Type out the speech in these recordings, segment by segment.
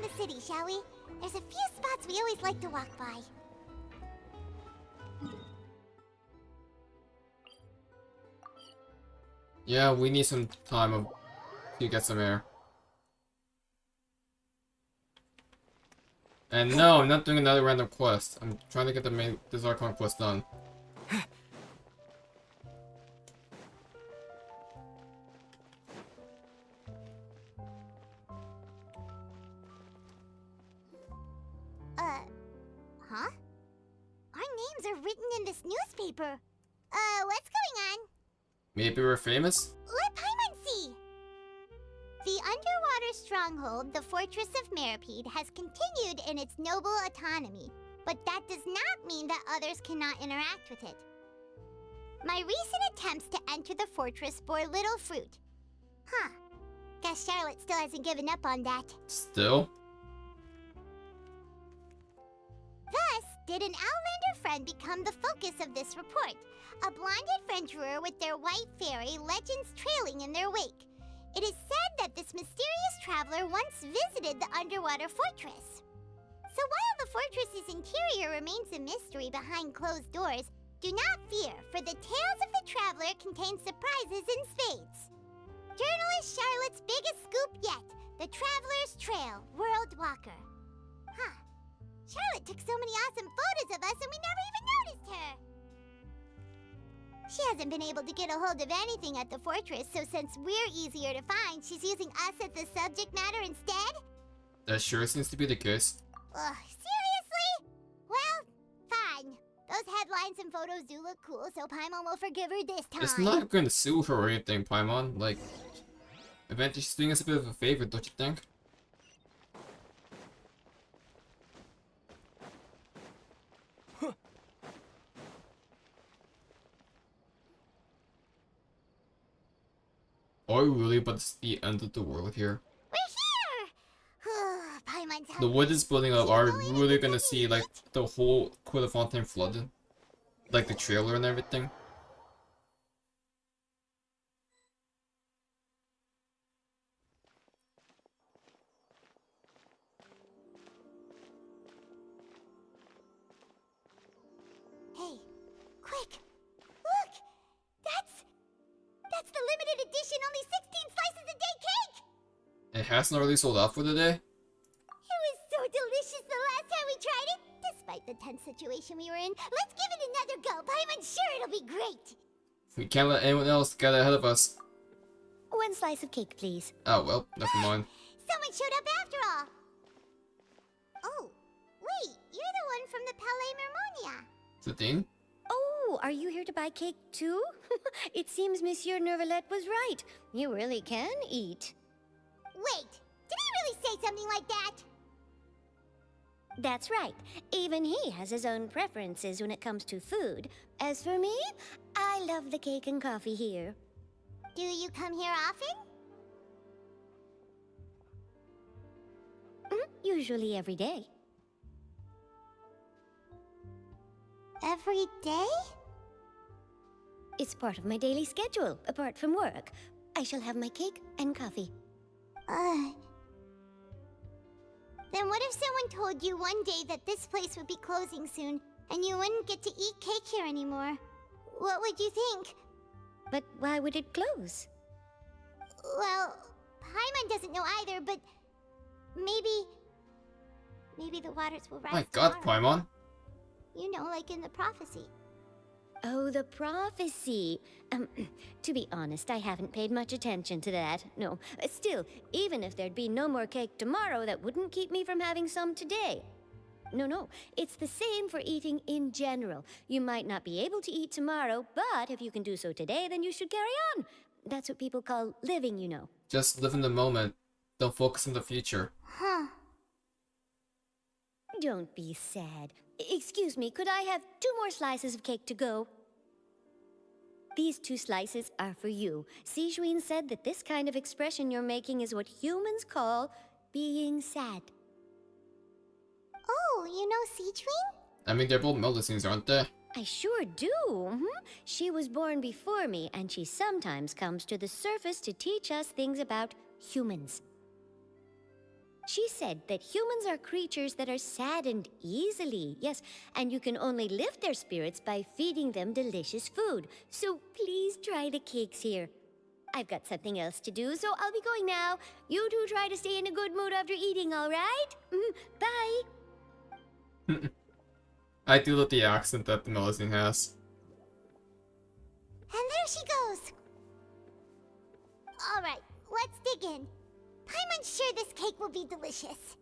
the city, shall we? There's a few spots we always like to walk by. Yeah, we need some time to get some air. And no, I'm not doing another random quest. I'm trying to get this Archon Quest done. Huh? Our names are written in this newspaper. What's going on? Maybe we're famous? Let Paimon see! The underwater stronghold, the Fortress of Meripede, has continued in its noble autonomy, but that does not mean that others cannot interact with it. My recent attempts to enter the fortress bore little fruit. Huh. Guess Charlotte still hasn't given up on that. Still? Thus, did an Outlander friend become the focus of this report, a blonde adventurer with their white fairy legends trailing in their wake. It is said that this mysterious traveler once visited the underwater fortress. So while the fortress's interior remains a mystery behind closed doors, do not fear, for the tales of the traveler contain surprises in spades. Journalist Charlotte's biggest scoop yet, the Traveler's Trail, World Walker. Huh. Charlotte took so many awesome photos of us and we never even noticed her. She hasn't been able to get a hold of anything at the fortress, so since we're easier to find, she's using us as the subject matter instead? That sure seems to be the case. Ugh, seriously? Well, fine. Those headlines and photos do look cool, so Paimon will forgive her this time. It's not going to sue her or anything, Paimon. Like, eventually she's doing us a bit of a favor, don't you think? Are we really about to see the end of the world here? We're here! Paimon's The wood is building up. Are we really gonna see like the whole Queen of Fontaine flooded? Like the trailer and everything? Hey, quick! Look! That's the limited edition only 16 slices a day cake! It hasn't already sold out for the day? It was so delicious the last time we tried it! Despite the tense situation we were in, let's give it another go. I'm sure it'll be great! We can't let anyone else get ahead of us. One slice of cake, please. Oh well, never mind. Someone showed up after all! Oh, wait, you're the one from the Palais Mermonia. Satine? Oh, are you here to buy cake too? It seems Monsieur Nervalette was right. You really can eat. Wait, did he really say something like that? That's right. Even he has his own preferences when it comes to food. As for me, I love the cake and coffee here. Do you come here often? Usually every day. Every day? It's part of my daily schedule, apart from work. I shall have my cake and coffee. Then what if someone told you one day that this place would be closing soon, and you wouldn't get to eat cake here anymore? What would you think? But why would it close? Well, Paimon doesn't know either, but maybe the waters will rise My god, tomorrow. Paimon. You know, like in the prophecy. Oh, the prophecy. To be honest, I haven't paid much attention to that. No, still, even if there'd be no more cake tomorrow, that wouldn't keep me from having some today. No, it's the same for eating in general. You might not be able to eat tomorrow, but if you can do so today, then you should carry on. That's what people call living, you know. Just live in the moment. Don't focus on the future. Huh. Don't be sad. Excuse me, could I have 2 more slices of cake to go? These 2 slices are for you. Sijuin said that this kind of expression you're making is what humans call being sad. Oh, you know Sijuin? I mean, they're both medicines, aren't they? I sure do. She was born before me, and she sometimes comes to the surface to teach us things about humans. She said that humans are creatures that are saddened easily, yes, and you can only lift their spirits by feeding them delicious food. So please try the cakes here. I've got something else to do, so I'll be going now. You two try to stay in a good mood after eating, all right? Bye. I do love the accent that the Melusine has. And there she goes. All right, let's dig in. Paimon's sure this cake will be delicious.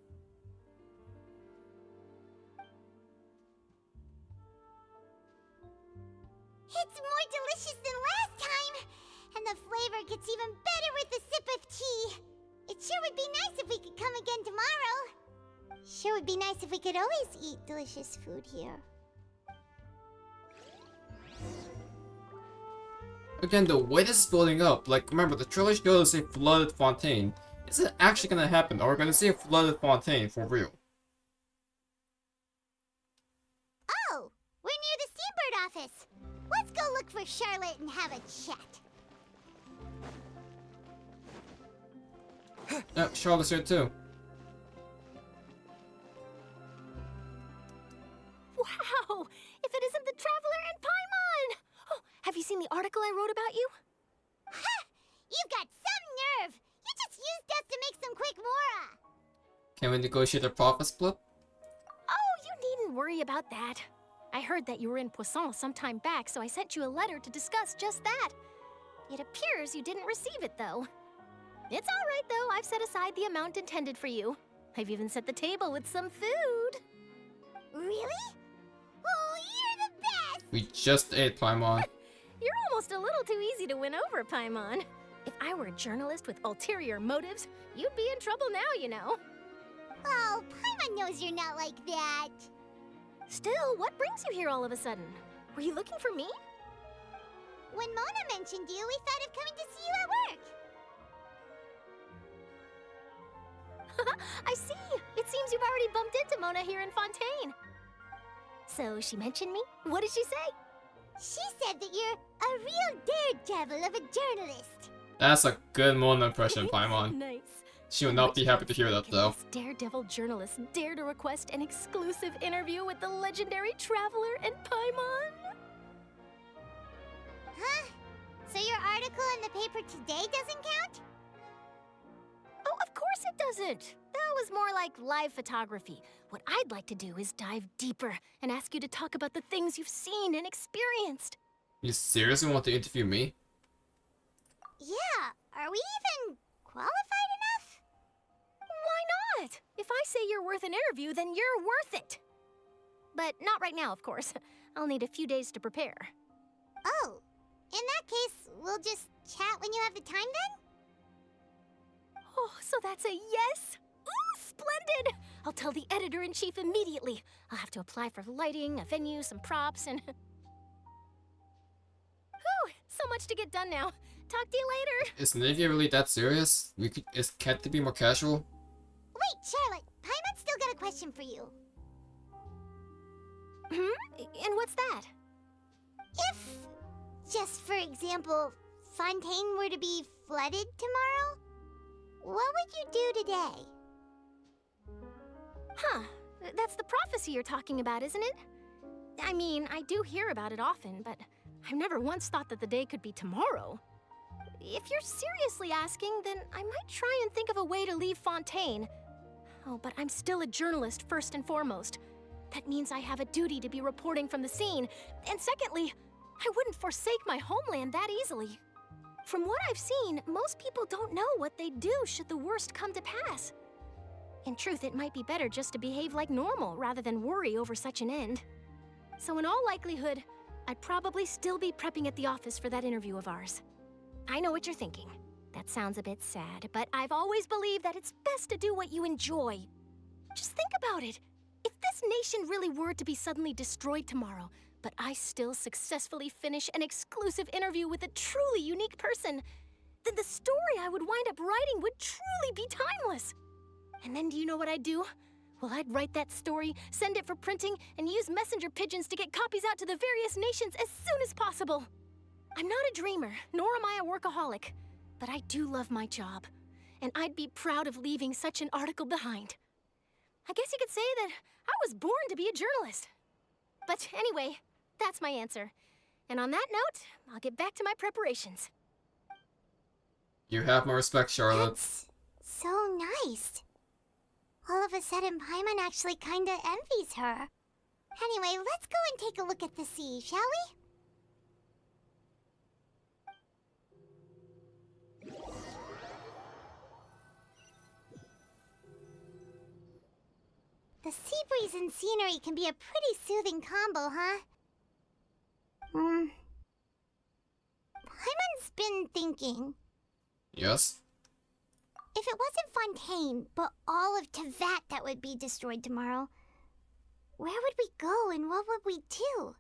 It's more delicious than last time, and the flavor gets even better with a sip of tea. It sure would be nice if we could come again tomorrow. Sure would be nice if we could always eat delicious food here. Again, the way this is building up, like, remember, the trailer shows a flooded Fontaine. Is it actually gonna happen? Or are we gonna see a flooded Fontaine for real? Oh, we're near the Steambird office. Let's go look for Charlotte and have a chat. Yep, Charlotte's here too. Wow! If it isn't the Traveler and Paimon! Oh, have you seen the article I wrote about you? Ha! You've got some nerve! You just used us to make some quick mora! Can we negotiate a profit split? Oh, you needn't worry about that. I heard that you were in Poisson some time back, so I sent you a letter to discuss just that. It appears you didn't receive it, though. It's all right, though. I've set aside the amount intended for you. I've even set the table with some food. Really? Oh, you're the best! We just ate Paimon. You're almost a little too easy to win over, Paimon. If I were a journalist with ulterior motives, you'd be in trouble now, you know. Oh, Paimon knows you're not like that. Still, what brings you here all of a sudden? Were you looking for me? When Mona mentioned you, we thought of coming to see you at work. I see. It seems you've already bumped into Mona here in Fontaine. So she mentioned me? What did she say? She said that you're a real daredevil of a journalist. That's a good Mona impression, Paimon. Nice. She will not be happy to hear that, Can though. this daredevil journalist dare to request an exclusive interview with the legendary Traveler and Paimon? Huh? So your article in the paper today doesn't count? Oh, of course it doesn't. That was more like live photography. What I'd like to do is dive deeper and ask you to talk about the things you've seen and experienced. You seriously want to interview me? Yeah, are we even qualified enough? Why not? If I say you're worth an interview, then you're worth it. But not right now, of course. I'll need a few days to prepare. Oh, in that case, we'll just chat when you have the time then? Oh, so that's a yes? Ooh, splendid! I'll tell the editor-in-chief immediately. I'll have to apply for lighting, a venue, some props, and... Whew, so much to get done now. Talk to you later. Is Navia really that serious? Can't they be more casual? Wait, Charlotte, Paimon's still got a question for you. And what's that? If, just for example, Fontaine were to be flooded tomorrow, what would you do today? Huh. That's the prophecy you're talking about, isn't it? I mean, I do hear about it often, but I've never once thought that the day could be tomorrow. If you're seriously asking, then I might try and think of a way to leave Fontaine. Oh, but I'm still a journalist first and foremost. That means I have a duty to be reporting from the scene. And secondly, I wouldn't forsake my homeland that easily. From what I've seen, most people don't know what they'd do should the worst come to pass. In truth, it might be better just to behave like normal rather than worry over such an end. So in all likelihood, I'd probably still be prepping at the office for that interview of ours. I know what you're thinking. That sounds a bit sad, but I've always believed that it's best to do what you enjoy. Just think about it. If this nation really were to be suddenly destroyed tomorrow, but I still successfully finish an exclusive interview with a truly unique person, then the story I would wind up writing would truly be timeless. And then do you know what I'd do? Well, I'd write that story, send it for printing, and use messenger pigeons to get copies out to the various nations as soon as possible. I'm not a dreamer, nor am I a workaholic, but I do love my job. and I'd be proud of leaving such an article behind. I guess you could say that I was born to be a journalist. But anyway, that's my answer. And on that note, I'll get back to my preparations. You have my respect, Charlotte. That's so nice. All of a sudden, Paimon actually kinda envies her. Anyway, let's go and take a look at the sea, shall we? The sea breeze and scenery can be a pretty soothing combo, huh? Paimon's been thinking. Yes? If it wasn't Fontaine, but all of Tevat that would be destroyed tomorrow, where would we go and what would we do?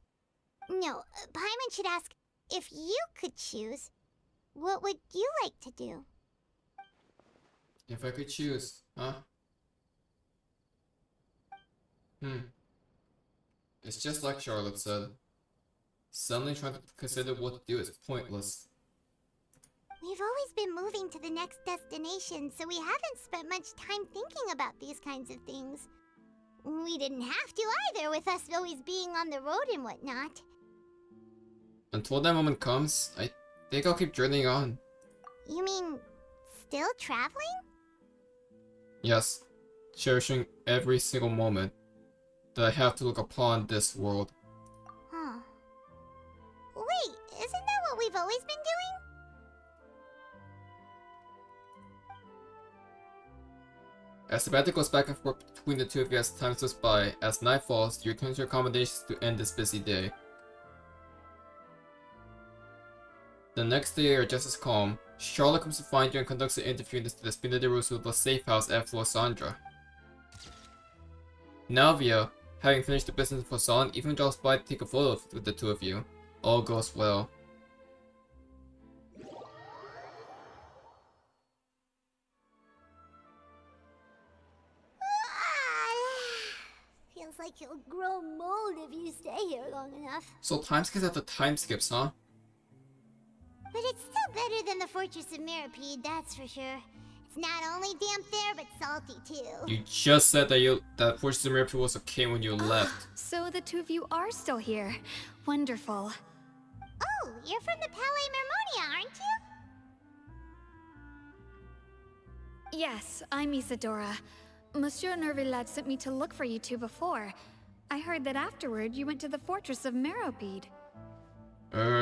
No, Paimon should ask, if you could choose, what would you like to do? If I could choose, huh? It's just like Charlotte said. Suddenly trying to consider what to do is pointless. We've always been moving to the next destination, so we haven't spent much time thinking about these kinds of things. We didn't have to either, with us always being on the road and whatnot. Until that moment comes, I think I'll keep journeying on. You mean, still traveling? Yes, cherishing every single moment that I have to look upon this world. Huh. Wait, isn't that what we've always been doing? As the battle goes back and forth between the two of you as time slips by, as night falls, you return to your accommodations to end this busy day. The next day, you're just as calm. Charlotte comes to find you and conducts an interview in the Spina de Roosevelt safe house at Flosandra. Navia, having finished the business for Son, even drops by to take a photo with the two of you. All goes well. Feels like you'll grow mold if you stay here long enough. So time skips after time skips, huh? But it's still better than the Fortress of Mirapede, that's for sure. It's not only damp there, but salty too. You just said that Fortress of Mirapede was okay when you left. So the two of you are still here. Wonderful. Oh, you're from the Palais Mermonia, aren't you? Yes, I'm Isadora. Monsieur Nervillat sent me to look for you two before. I heard that afterward you went to the Fortress of Mirapede.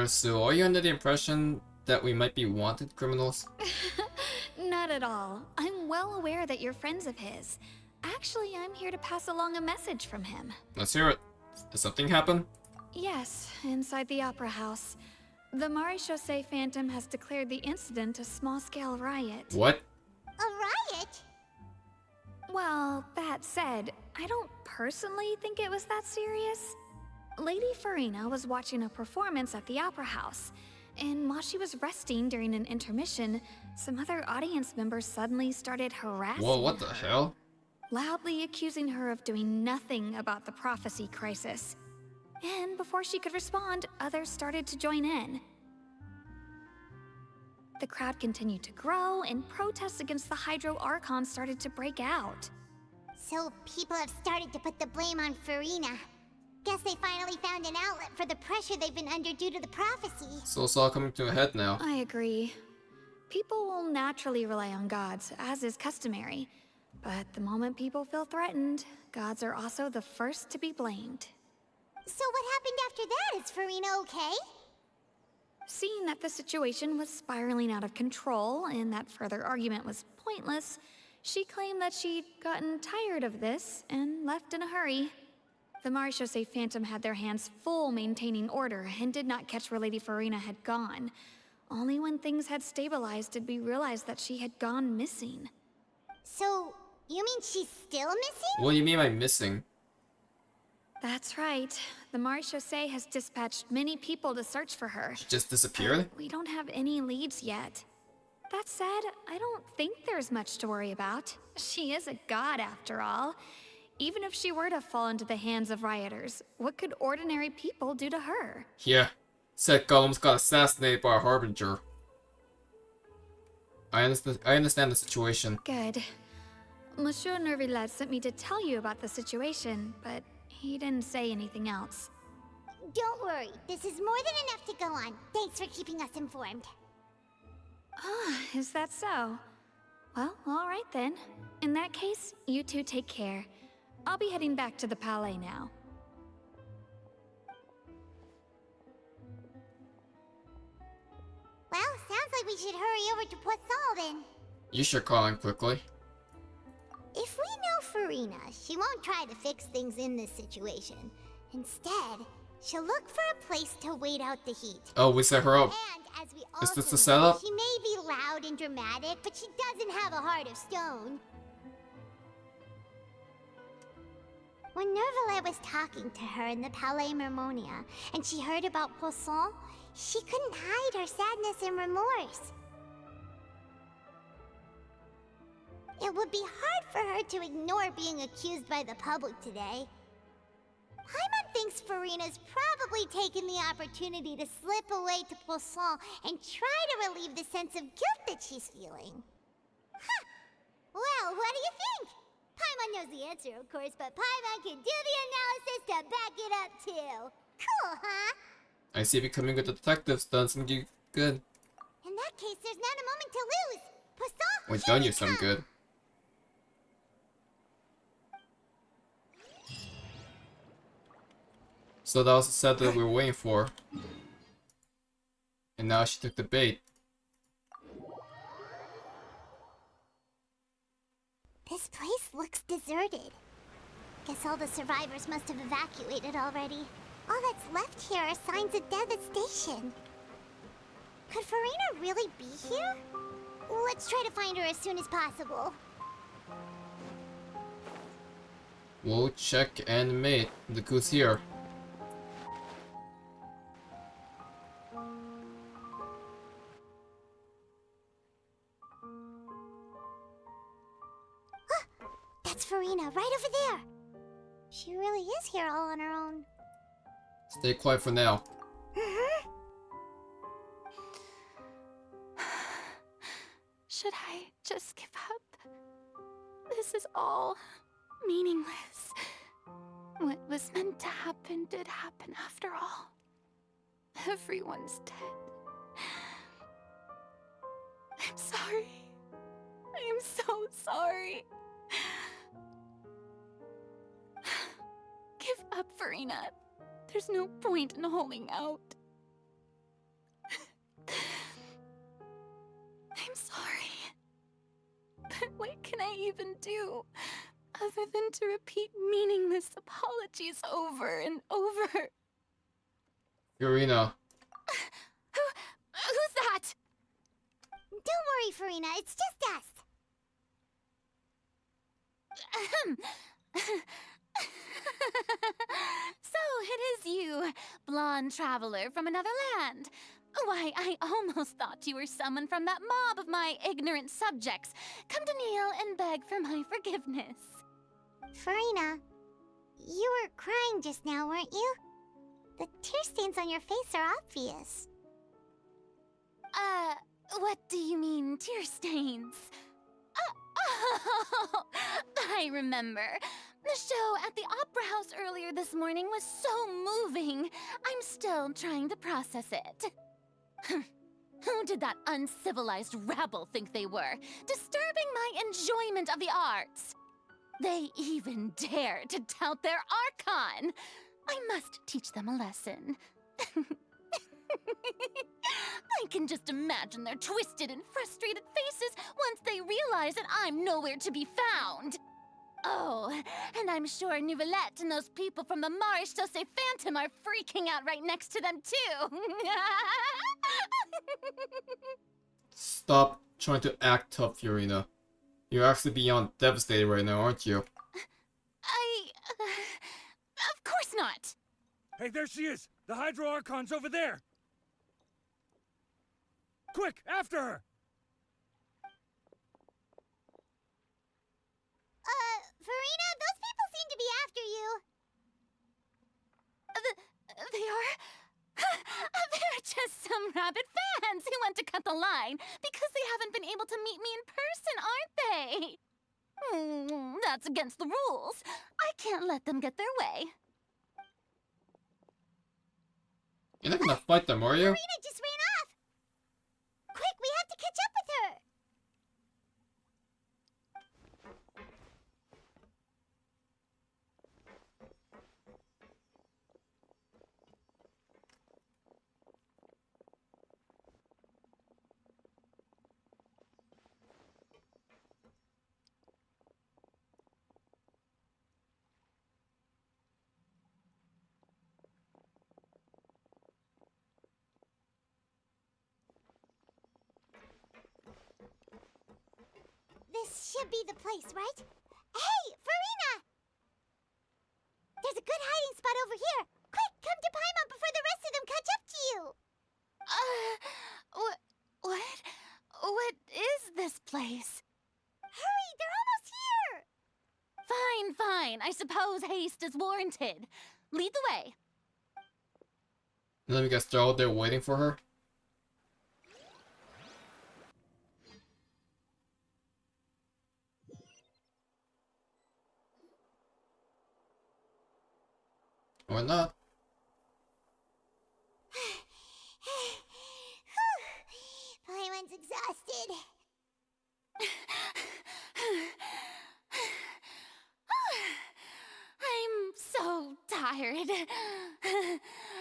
So are you under the impression that we might be wanted criminals? Not at all. I'm well aware that you're friends of his. Actually, I'm here to pass along a message from him. Let's hear it. Did something happen? Yes, inside the Opera House. The Maréchaussée Phantom has declared the incident a small-scale riot. What? A riot? Well, that said, I don't personally think it was that serious. Lady Furina was watching a performance at the Opera House, and while she was resting during an intermission, some other audience members suddenly started harassing Whoa, what the her, hell? loudly accusing her of doing nothing about the prophecy crisis. And before she could respond, others started to join in. The crowd continued to grow, and protests against the Hydro Archon started to break out. So people have started to put the blame on Furina. Guess they finally found an outlet for the pressure they've been under due to the prophecy. So it's all coming to a head now. I agree. People will naturally rely on gods, as is customary. But the moment people feel threatened, gods are also the first to be blamed. So what happened after that? Is Furina okay? Seeing that the situation was spiraling out of control and that further argument was pointless, she claimed that she'd gotten tired of this and left in a hurry. The Maréchaussée Phantom had their hands full maintaining order and did not catch where Lady Furina had gone. Only when things had stabilized did we realize that she had gone missing. So, you mean she's still missing? What do you mean by missing? That's right. The Maréchaussée has dispatched many people to search for her. She just disappeared? We don't have any leads yet. That said, I don't think there's much to worry about. She is a god after all. Even if she were to fall into the hands of rioters, what could ordinary people do to her? Yeah. Said Gollum's got assassinated by a harbinger. I understand the situation. Good. Monsieur Nervillet sent me to tell you about the situation, but he didn't say anything else. Don't worry, this is more than enough to go on. Thanks for keeping us informed. Ah, is that so? Well, alright then. In that case, you two take care. I'll be heading back to the Palais now. Well, sounds like we should hurry over to Poisson then. You should call him quickly. If we know Furina, she won't try to fix things in this situation. Instead, she'll look for a place to wait out the heat. Oh, we set her up. And as we Is also this the know, setup? she may be loud and dramatic, but she doesn't have a heart of stone. When Nervillet was talking to her in the Palais Mermonia, and she heard about Poisson, she couldn't hide her sadness and remorse. It would be hard for her to ignore being accused by the public today. Paimon thinks Furina's probably taken the opportunity to slip away to Poisson and try to relieve the sense of guilt that she's feeling. Huh. Well, what do you think? Paimon knows the answer, of course, but Paimon can do the analysis to back it up too. Cool, huh? I see becoming a detective's done some good. In that case, there's not a moment to lose. Poisson, We've here done we you some come. good. So that was the set that we were waiting for. And now she took the bait. This place looks deserted. Guess all the survivors must have evacuated already. All that's left here are signs of devastation. Could Furina really be here? Let's try to find her as soon as possible. We'll check and mate. The goose here. That's Furina, right over there. She really is here all on her own. Stay quiet for now. Should I just give up? This is all meaningless. What was meant to happen did happen after all. Everyone's dead. I'm sorry. I am so sorry. Give up, Furina. There's no point in holding out. I'm sorry. But what can I even do other than to repeat meaningless apologies over and over? Furina. Who's that? Don't worry, Furina, it's just us. So it is you, blonde traveler from another land. Why, I almost thought you were someone from that mob of my ignorant subjects, come to kneel and beg for my forgiveness. Furina, you were crying just now, weren't you? The tear stains on your face are obvious. What do you mean, tear stains? Oh, I remember. The show at the Opera House earlier this morning was so moving. I'm still trying to process it. Who did that uncivilized rabble think they were, disturbing my enjoyment of the arts? They even dare to tout their Archon. I must teach them a lesson. I can just imagine their twisted and frustrated faces once they realize that I'm nowhere to be found. Oh, and I'm sure Neuvillette and those people from the Maréchaussée Phantom are freaking out right next to them too. Stop trying to act tough, Furina. You're actually beyond devastated right now, aren't you? Of course not. Hey, there she is! The Hydro Archon's over there! Quick, after her! Furina, those people seem to be after you. They are? They're just some rabid fans who want to cut the line because they haven't been able to meet me in person, aren't they? That's against the rules. I can't let them get their way. You're not gonna fight them, are you? Furina just ran off! Quick, we have to catch up with her! This should be the place, right? Hey, Furina! There's a good hiding spot over here. Quick, come to Paimon before the rest of them catch up to you. What is this place? Hurry, they're almost here. Fine. I suppose haste is warranted. Lead the way. And then we guess they're all there waiting for her. Or not. Paimon's exhausted. I'm so tired.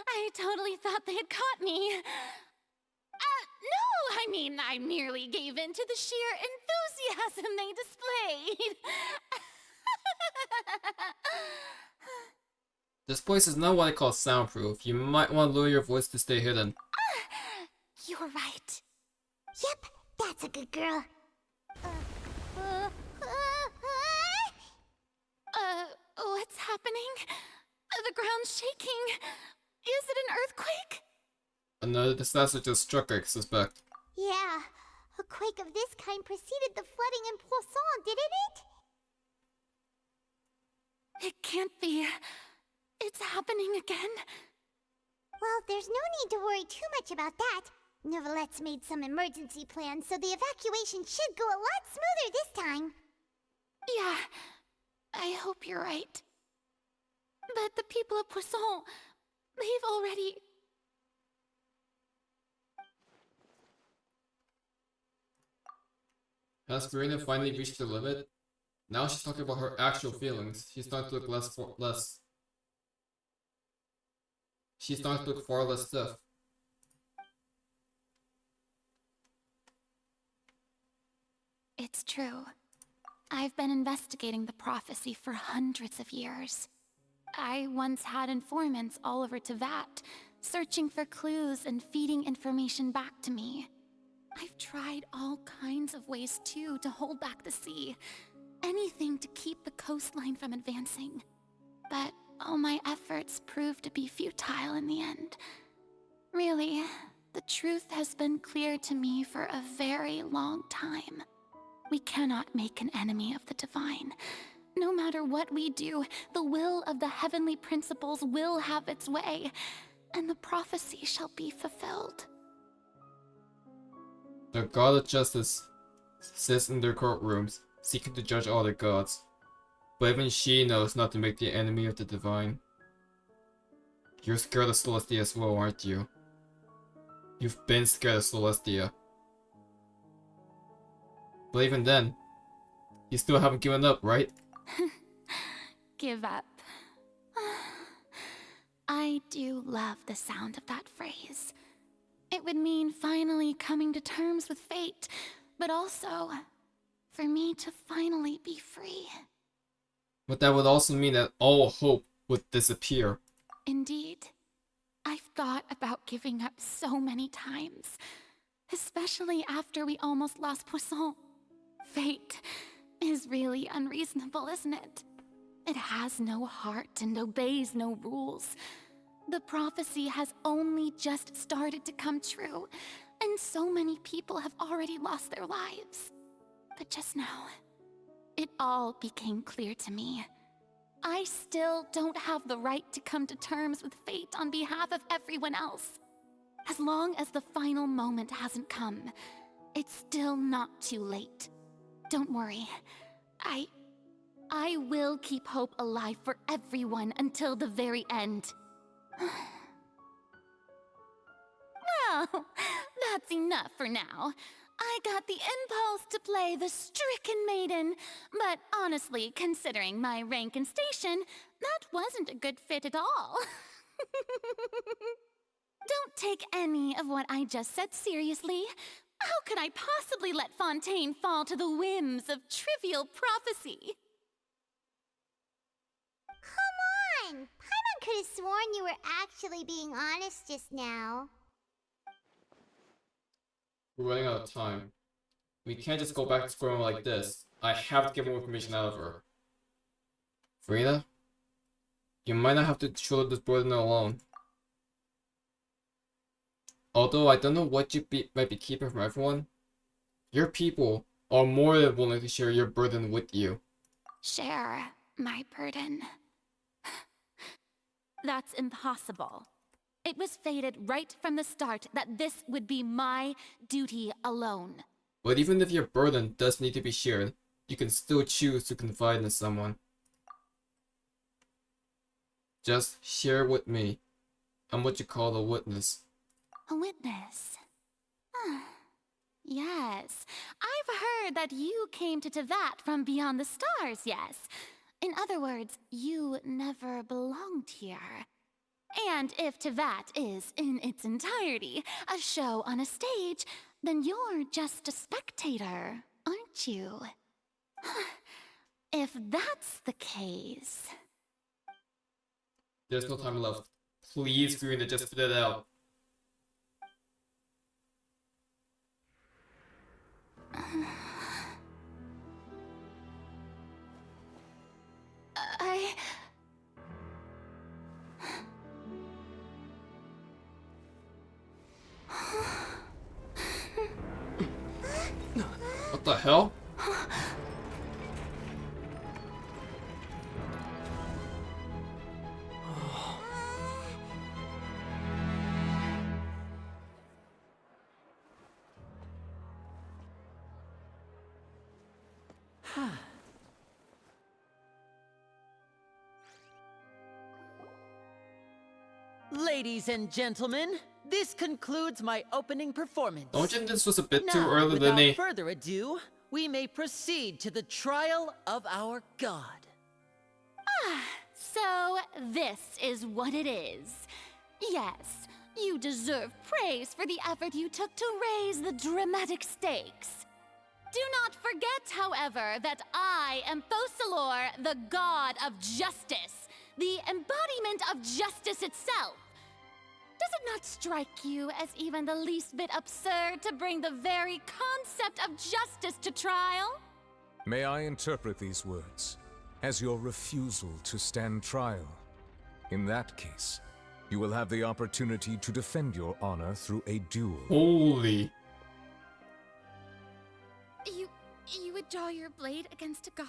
I totally thought they had caught me. No, I mean, I merely gave in to the sheer enthusiasm they displayed. This place is not what I call soundproof. You might want to lower your voice to stay hidden. You're right. Yep, that's a good girl. What's happening? The ground's shaking. Is it an earthquake? Another disaster just struck, I suspect. Yeah, a quake of this kind preceded the flooding in Poisson, didn't it? It can't be. It's happening again. Well, there's no need to worry too much about that. Novelette's made some emergency plans, so the evacuation should go a lot smoother this time. Yeah, I hope you're right. But the people of Poisson, they've already... Has Furina finally reached the limit? Now she's talking about her actual feelings. She's starting to look She's starting to look far less stiff. It's true. I've been investigating the prophecy for hundreds of years. I once had informants all over Tevat, searching for clues and feeding information back to me. I've tried all kinds of ways too to hold back the sea. Anything to keep the coastline from advancing. But all my efforts proved to be futile in the end. Really, the truth has been clear to me for a very long time. We cannot make an enemy of the divine. No matter what we do, the will of the heavenly principles will have its way, and the prophecy shall be fulfilled. The god of justice sits in their courtrooms, seeking to judge all the gods. But even she knows not to make the enemy of the divine. You're scared of Celestia as well, aren't you? You've been scared of Celestia. But even then, you still haven't given up, right? Give up. I do love the sound of that phrase. It would mean finally coming to terms with fate, but also for me to finally be free. But that would also mean that all hope would disappear. Indeed. I've thought about giving up so many times, especially after we almost lost Poisson. Fate is really unreasonable, isn't it? It has no heart and obeys no rules. The prophecy has only just started to come true, and so many people have already lost their lives. But just now, it all became clear to me. I still don't have the right to come to terms with fate on behalf of everyone else. As long as the final moment hasn't come, it's still not too late. Don't worry. I will keep hope alive for everyone until the very end. Well, that's enough for now. I got the impulse to play the stricken maiden, but honestly, considering my rank and station, that wasn't a good fit at all. Don't take any of what I just said seriously. How could I possibly let Fontaine fall to the whims of trivial prophecy? Come on! Paimon could have sworn you were actually being honest just now. We're running out of time. We can't just go back to square one like this. I have to get more information out of her. Furina? You might not have to shoulder this burden alone. Although I don't know what you might be keeping from everyone, your people are more than willing to share your burden with you. Share my burden. That's impossible. It was fated right from the start that this would be my duty alone. But even if your burden does need to be shared, you can still choose to confide in someone. Just share with me. I'm what you call a witness. A witness? Yes. I've heard that you came to Tevat from beyond the stars, yes. In other words, you never belonged here. And if Tevat is, in its entirety, a show on a stage, then you're just a spectator, aren't you? If that's the case... There's no time left. Please, Furina, just spit it out. What the hell? Ladies and gentlemen, this concludes my opening performance. Don't you think this was a bit too Now, early, without Lenny? further ado, we may proceed to the trial of our god. So this is what it is. Yes, you deserve praise for the effort you took to raise the dramatic stakes. Do not forget, however, that I am Focalor, the god of justice, the embodiment of justice itself. Does it not strike you as even the least bit absurd to bring the very concept of justice to trial? May I interpret these words as your refusal to stand trial? In that case, you will have the opportunity to defend your honor through a duel. Holy. You would draw your blade against a god?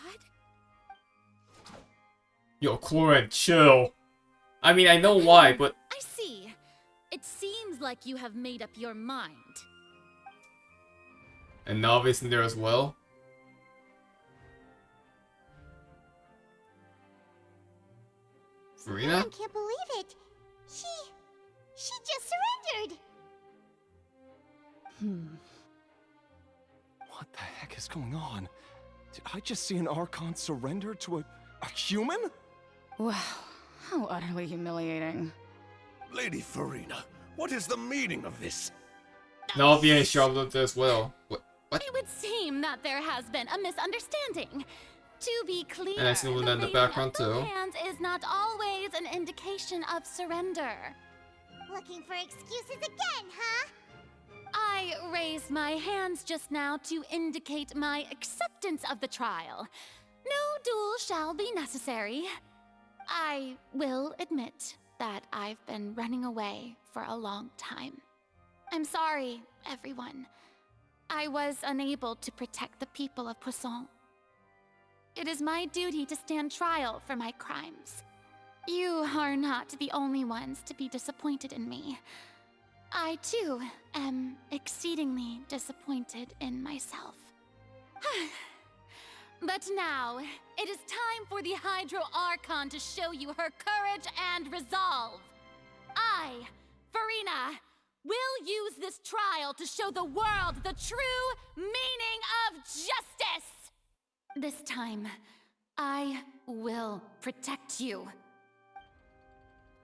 Yo, Corin, chill. I mean, I know why, but... I see. It seems like you have made up your mind. And novice in there as well? Furina? I can't believe it. She just surrendered. What the heck is going on? Did I just see an Archon surrender to a human? Wow, how utterly humiliating. Lady Furina, what is the meaning of this? Navi and Charlotte as well. What? It would seem that there has been a misunderstanding. To be clear, And I see Luna in the raising background, of both too. hands is not always an indication of surrender. Looking for excuses again, huh? I raised my hands just now to indicate my acceptance of the trial. No duel shall be necessary. I will admit that I've been running away for a long time. I'm sorry, everyone. I was unable to protect the people of Poisson. It is my duty to stand trial for my crimes. You are not the only ones to be disappointed in me. I too am exceedingly disappointed in myself. But now, it is time for the Hydro Archon to show you her courage and resolve. I, Furina, will use this trial to show the world the true meaning of justice! This time, I will protect you.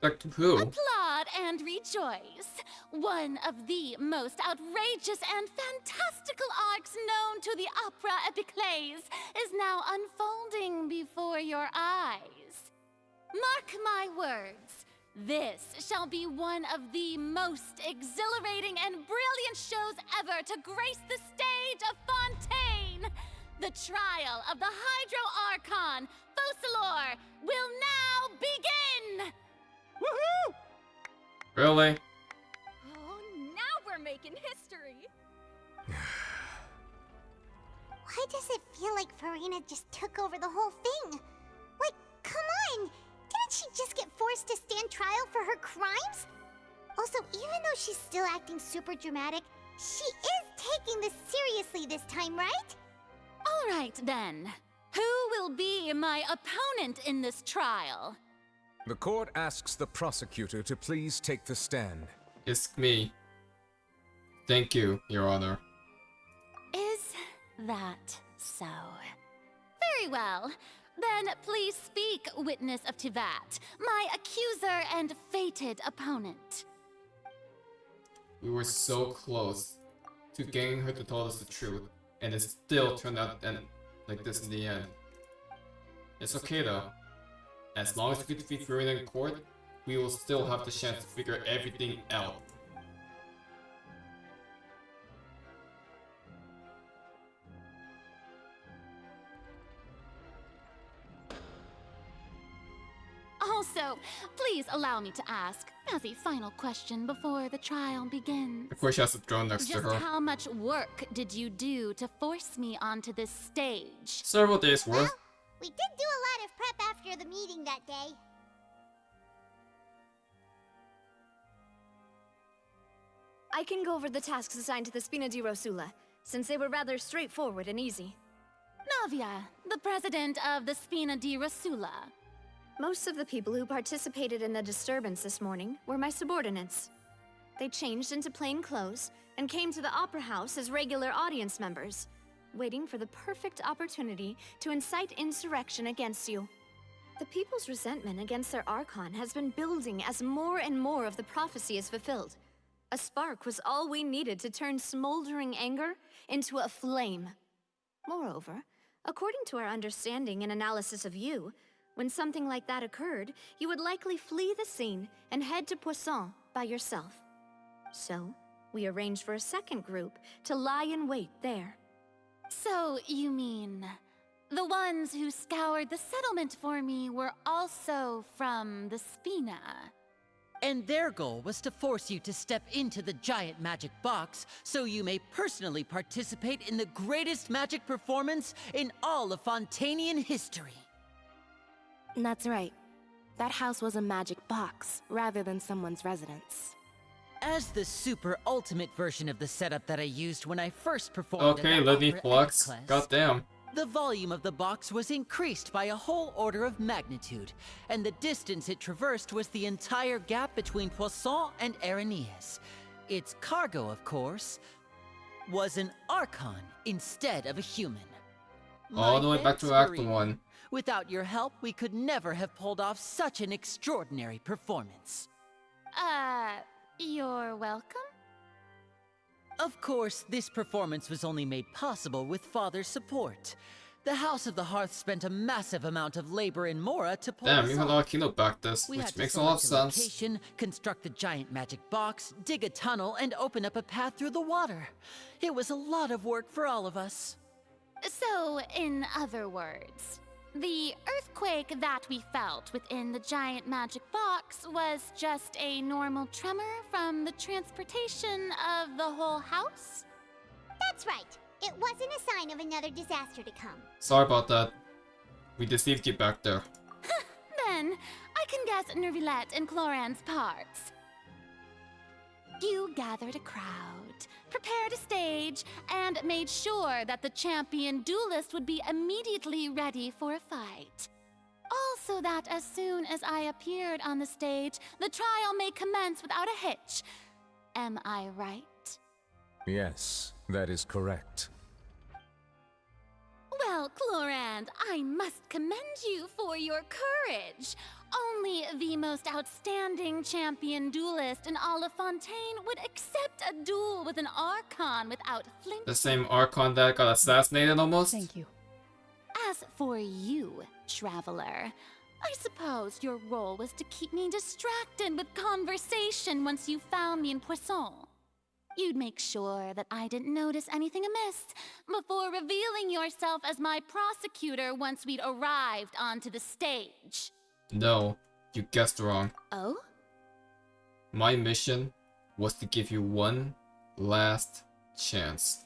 Back to who? Applaud and rejoice! One of the most outrageous and fantastical arcs known to the opera epiclese is now unfolding before your eyes. Mark my words, this shall be one of the most exhilarating and brilliant shows ever to grace the stage of Fontaine! The trial of the Hydro Archon, Focalor, will now begin! Woohoo! Really? Oh, now we're making history. Why does it feel like Furina just took over the whole thing? Like, come on! Didn't she just get forced to stand trial for her crimes? Also, even though she's still acting super dramatic, she is taking this seriously this time, right? All right, then. Who will be my opponent in this trial? The court asks the prosecutor to please take the stand. It's me. Thank you, Your Honor. Is that so? Very well. Then please speak, witness of Tivat, my accuser and fated opponent. We were so close to getting her to tell us the truth, and it still turned out like this in the end. It's okay though. As long as we can defeat Furina in court, we will still have the chance to figure everything out. Also, please allow me to ask, as a final question before the trial begins. Of course she has a throne next to Just her. how much work did you do to force me onto this stage? Several days worth. We did do a lot of prep after the meeting that day. I can go over the tasks assigned to the Spina di Rosula, since they were rather straightforward and easy. Navia, the president of the Spina di Rosula. Most of the people who participated in the disturbance this morning were my subordinates. They changed into plain clothes and came to the Opera House as regular audience members, waiting for the perfect opportunity to incite insurrection against you. The people's resentment against their Archon has been building as more and more of the prophecy is fulfilled. A spark was all we needed to turn smoldering anger into a flame. Moreover, according to our understanding and analysis of you, when something like that occurred, you would likely flee the scene and head to Poisson by yourself. So, we arranged for a second group to lie in wait there. So, you mean, the ones who scoured the settlement for me were also from the Spina? And their goal was to force you to step into the giant magic box so you may personally participate in the greatest magic performance in all of Fontainian history. That's right. That house was a magic box, rather than someone's residence. As the super ultimate version of the setup that I used when I first performed Okay, in the Lady opera Flux. Quest, Goddamn. the volume of the box was increased by a whole order of magnitude, and the distance it traversed was the entire gap between Poisson and Aranias. Its cargo, of course, was an Archon instead of a human. All the way back to Act Furina. 1. Without your help, we could never have pulled off such an extraordinary performance. You're welcome? Of course, this performance was only made possible with Father's support. The House of the Hearth spent a massive amount of labor in Mora to pull Damn, us even off. though Akino backed this, We had which to makes a lot of select sense. location, construct the giant magic box, dig a tunnel, and open up a path through the water. It was a lot of work for all of us. So, in other words, the earthquake that we felt within the giant magic box was just a normal tremor from the transportation of the whole house? That's right. It wasn't a sign of another disaster to come. Sorry about that. We deceived you back there. Then, I can guess Nervilette and Cloran's parts. You gathered a crowd, prepared a stage, and made sure that the champion duelist would be immediately ready for a fight. Also that as soon as I appeared on the stage, the trial may commence without a hitch. Am I right? Yes, that is correct. Well, Clorand, I must commend you for your courage. Only the most outstanding champion duelist in all of Fontaine would accept a duel with an Archon without flinching. The same Archon that got assassinated almost? Thank you. As for you, Traveler, I suppose your role was to keep me distracted with conversation once you found me in Poisson. You'd make sure that I didn't notice anything amiss before revealing yourself as my prosecutor once we'd arrived onto the stage. No, you guessed wrong. Oh? My mission was to give you one last chance.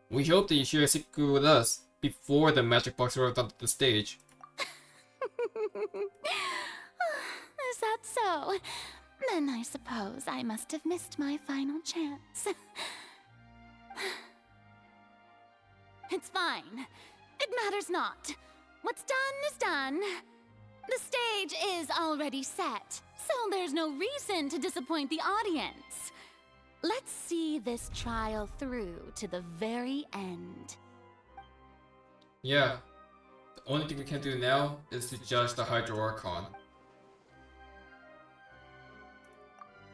We hope that you share a secret with us before the magic box arrived onto the stage. Is that so? Then I suppose I must have missed my final chance. It's fine. It matters not. What's done is done. The stage is already set, so there's no reason to disappoint the audience. Let's see this trial through to the very end. Yeah, the only thing we can do now is to judge the Hydro Archon.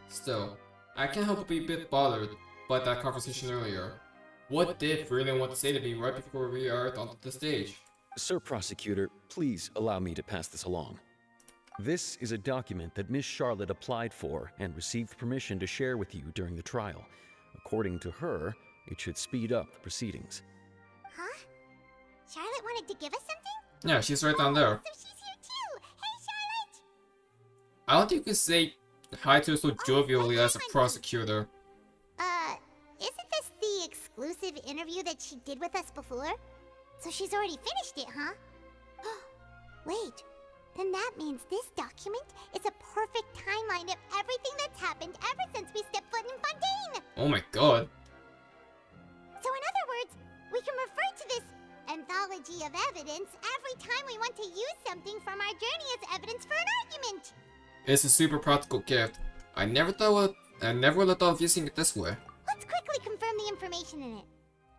Still, I can't help but be a bit bothered by that conversation earlier. What did Furina want to say to me right before we arrived onto the stage? Sir Prosecutor, please allow me to pass this along. This is a document that Miss Charlotte applied for and received permission to share with you during the trial. According to her, it should speed up the proceedings. Huh? Charlotte wanted to give us something? Yeah, she's right down there. So she's here too! Hey, Charlotte! I don't think you could say hi to her so jovially as a prosecutor. Isn't this the exclusive interview that she did with us before? So she's already finished it, huh? Wait, then that means this document is a perfect timeline of everything that's happened ever since we stepped foot in Fontaine! Oh my god. So in other words, we can refer to this anthology of evidence every time we want to use something from our journey as evidence for an argument! It's a super practical gift. I never would have thought of using it this way. Let's quickly confirm the information in it.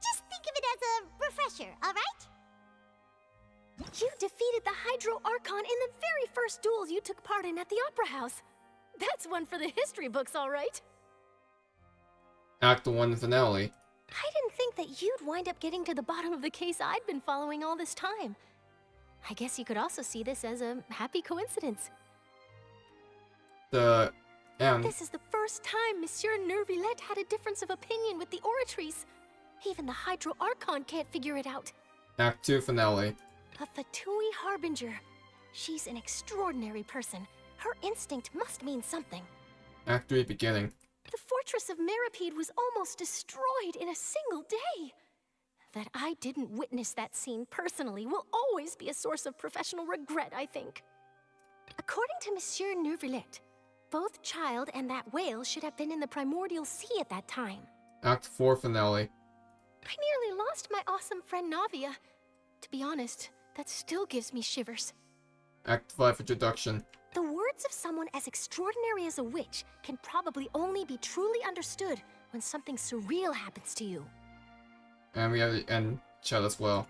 Just think of it as a refresher, alright? You defeated the Hydro Archon in the very first duels you took part in at the Opera House. That's one for the history books, all right. Act 1 finale. I didn't think that you'd wind up getting to the bottom of the case I'd been following all this time. I guess you could also see this as a happy coincidence. The end. This is the first time Monsieur Nervillette had a difference of opinion with the Oratrice. Even the Hydro Archon can't figure it out. Act 2 finale. A Fatui Harbinger. She's an extraordinary person. Her instinct must mean something. Act 3 beginning. The fortress of Meripede was almost destroyed in a single day. That I didn't witness that scene personally will always be a source of professional regret, I think. According to Monsieur Nervillette, both Child and that whale should have been in the primordial sea at that time. Act 4 finale. I nearly lost my awesome friend Navia. To be honest, that still gives me shivers. Act 5 introduction. The words of someone as extraordinary as a witch can probably only be truly understood when something surreal happens to you. And we have the end chat as well.